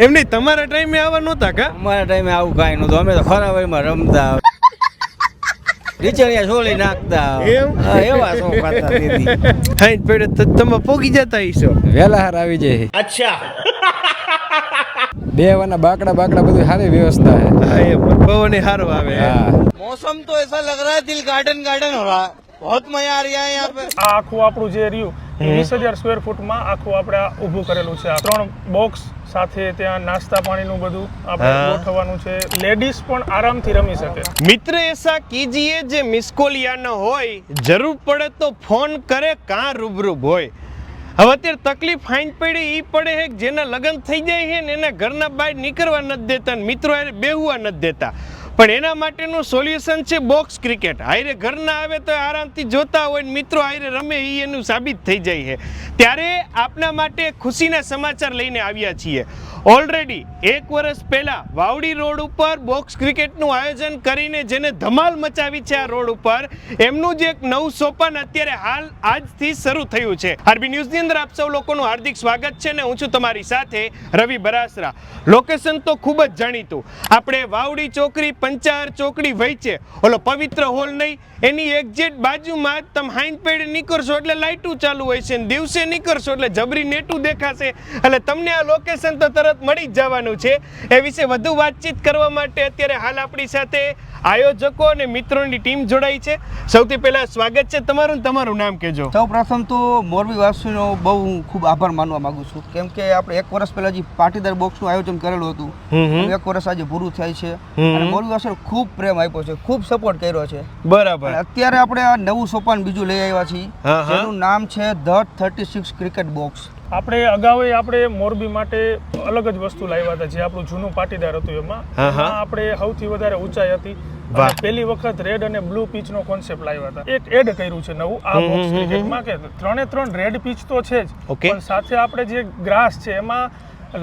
એમ નહીં, તમારા ટાઈમે આવા નહોતા કા? અમારા ટાઈમે આવું કાંઈ નહોતું. અમે તો ખરાવાઈમાં રમતા, રીચડિયા છોડી નાખતા, એમ? એવા શોખ હતા દીદી. હાઈ પડે તો તમે પોગી જતા હશો. વેલા હાર આવી જાય. અચ્છા. બેવાના બાકડા બધું સારી વ્યવસ્થા है. હા, એ પવન સારો આવે. हाँ मौसम तो ऐसा लग रहा है दिल गार्डन हो रहा है. बहुत मजा आ रहा है यहाँ पे. આ આખું આપણું જે રહ્યું 20,000 સ્ક્વેર ફૂટમાં આખું આપણે ઊભું કરેલું છે. 3 બોક્સ સાથે ત્યાં નાસ્તા પાણીનું બધું આપણે ગોઠવવાનું છે. લેડીઝ પણ આરામથી રમી શકે. મિત્ર એસા કીજીએ જે મિસકોલિયા ન હોય, જરૂર પડે તો ફોન કરે, કાં રૂબરૂ હોય. હવે અત્યારે તકલીફ ફાઈન પડી ઈ પડે છે કે જેના લગ્ન થઈ જાય છે ને એના ઘરના બહાર નીકળવા નથી દેતા ને મિત્રો હારે બેહવા નથી દેતા. પણ એના માટેનું સોલ્યુશન છે બોક્સ ક્રિકેટ. હારે ઘરના આવે તો આરામથી જોતા હોય ને મિત્રો હારે રમે એ એનું સાબિત થઈ જાય છે. ત્યારે આપના માટે ખુશીના સમાચાર લઈને આવ્યા છીએ. ઓલરેડી 1 વર્ષ પહેલા વાવડી રોડ ઉપર બોક્સ ક્રિકેટનું આયોજન કરીને જેને ધમાલ મચાવી છે આ રોડ ઉપર, એમનું જ એક નવું સોપાન અત્યારે હાલ આજથી શરૂ થયું છે. આરબી ન્યૂઝની અંદર આપ સૌ લોકોનું હાર્દિક સ્વાગત છે ને હું છું તમારી સાથે રવિ બરાસરા. લોકેશન તો ખૂબ જ જાણીતું, આપણે વાવડી ચોકડી પંચાર ચોકડી વચ્ચે ઓલો પવિત્ર હોલ નહીં, એની એક્ઝેક્ટ બાજુમાં તમે હાઈન પેડે નીકળશો એટલે લાઇટું ચાલુ હોય છે, દિવસે નીકળશો એટલે જબરી નેટું દેખાશે. એટલે તમને આ લોકેશન તો તરત મળી જ જવાનું છે. એ વિશે વધુ વાતચીત કરવા માટે અત્યારે હાલ આપણી સાથે આયોજકો અને મિત્રોની ટીમ જોડાઈ છે. સૌથી પહેલા સ્વાગત છે તમારું. તમારું નામ કહેજો. સૌ પ્રથમ તો મોરબી વાસીનો બહુ હું ખૂબ આભાર માનવા માંગુ છું, કેમ કે આપણે 1 વર્ષ પહેલા જે પાટીદાર બોક્સનું આયોજન કરેલું હતું, 1 વર્ષ આજે પૂરું થાય છે અને મોરબી વાસીનો ખૂબ પ્રેમ આપ્યો છે, ખૂબ સપોર્ટ કર્યો છે. બરાબર. અત્યારે આપણે આ નવું સોપાન બીજું લઈ આવ્યા છીએ, જેનું નામ છે ધ 36 ક્રિકેટ બોક્સ. આપણે અગાઉ આપણે મોરબી માટે અલગ જ વસ્તુ લાવ્યા હતા. જે આપણું જૂનું પાટીદાર હતું એમાં આપણે સૌથી વધારે ઊંચાઈ હતી. પહેલી વખત રેડ અને બ્લુ પીચ નો કોન્સેપ્ટ લાવ્યા હતા. એક એડ કર્યું છે નવું આ બોક્સ ક્રિકેટમાં કે 3 રેડ પીચ તો છે જ, પણ સાથે આપણે જે ગ્રાસ છે એમાં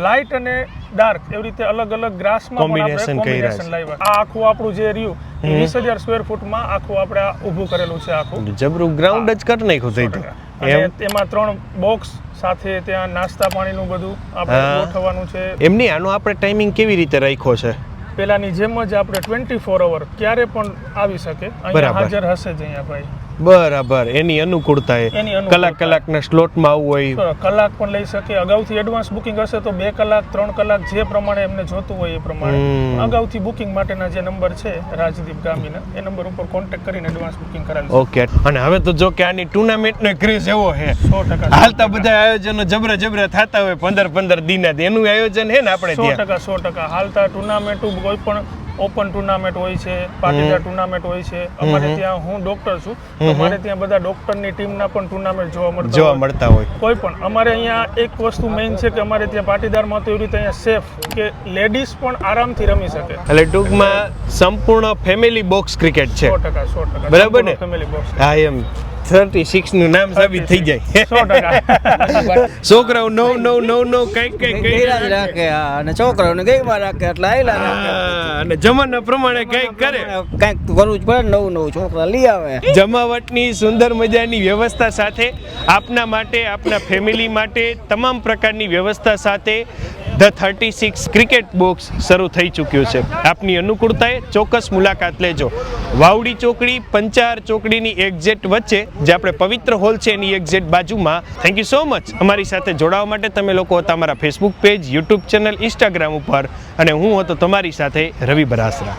લાઇટ અને ડાર્ક એવી રીતે અલગ અલગ ગ્રાસમાં પણ આપણે કોમ્બિનેશન લાવ્યા. આ આખું આપણું જે રહ્યું 20,000 સ્ક્વેર ફૂટમાં આખું આપણે ઊભું કરેલું છે. આખું જબરું ગ્રાઉન્ડ જ કરી નાખ્યું થઈ ગયું. અને તેમાં 3 બોક્સ સાથે ત્યાં નાસ્તા પાણીનું બધું આપણે ગોઠવવાનું છે. એમની આનો આપણે ટાઈમિંગ કેવી રીતે રાખ્યો છે? પેલાની જેમ જ આપણે 24 અવર ક્યારે પણ આવી શકે, અહીંયા હાજર હશે જ અહીંયા ભાઈ. બરાબર. એની અનુકૂળતા કલાકના સ્લોટમાં આવવું હોય, કલાક પણ લઈ શકે. અગાઉથી એડવાન્સ બુકિંગ હશે તો 2 કલાક 3 કલાક જે પ્રમાણે એમને જોતું હોય એ પ્રમાણે અગાઉથી બુકિંગ માટેના જે નંબર છે રાજદીપ ગામીના, એ નંબર ઉપર કોન્ટેક્ટ કરીને એડવાન્સ બુકિંગ કરાવી. ઓકે. અને હવે તો જો કે આની ટુર્નામેન્ટનો ક્રેઝ એવો છે 100%. હાલતા બધા આયોજનો જબરા થતા હોય 15 દિના, એનું આયોજન છે ને આપણે 100% હાલતા ટુર્નામેન્ટ કોઈ પણ ઓપન ટુર્નામેન્ટ હોય છે, પાટીદાર ટુર્નામેન્ટ હોય છે. અમારે ત્યાં હું ડોક્ટર છું તો મારે ત્યાં બધા ડોક્ટરની ટીમના પણ ટુર્નામેન્ટ જોવા મળતા હોય. કોઈ પણ અમારે અહીંયા એક વસ્તુ મેઇન છે કે અમારે ત્યાં પાટીદારમાં તો એવી રીતે અહીંયા સેફ કે લેડીઝ પણ આરામથી રમી શકે. એટલે ટૂંકમાં સંપૂર્ણ ફેમિલી બોક્સ ક્રિકેટ છે. 100%. બરાબર ને? Family box. હા, એમ 36 નું નામ સાબિત થઈ જાય. 100%. છોકરાઓ નવ કઈક રાખે અને છોકરાઓને ગેમમાં રાખે એટલે આયલા રાખે અને જમાના પ્રમાણે કઈક કરે. કંઈક તો કરવું જ પડે. નવું છોકરા લઈ આવે. જમાવટની સુંદર મજાની વ્યવસ્થા સાથે આપના માટે, આપના ફેમિલી માટે તમામ પ્રકારની વ્યવસ્થા સાથે ધ 36 ક્રિકેટ બોક્સ શરૂ થઈ ચૂક્યું છે. આપની અનુકૂળતાએ ચોક્કસ મુલાકાત લેજો. વાવડી ચોકડી પંચાર ચોકડીની એક્ઝેક્ટ વચ્ચે જે આપણે પવિત્ર હોલ છે એની એક્ઝેક્ટ બાજુમાં. થેન્ક યુ સો મચ અમારી સાથે જોડાવા માટે. તમે લોકો હતા અમારા Facebook page, YouTube channel, Instagram ઉપર, અને હું હતો તમારી સાથે રવિ બરાસરા.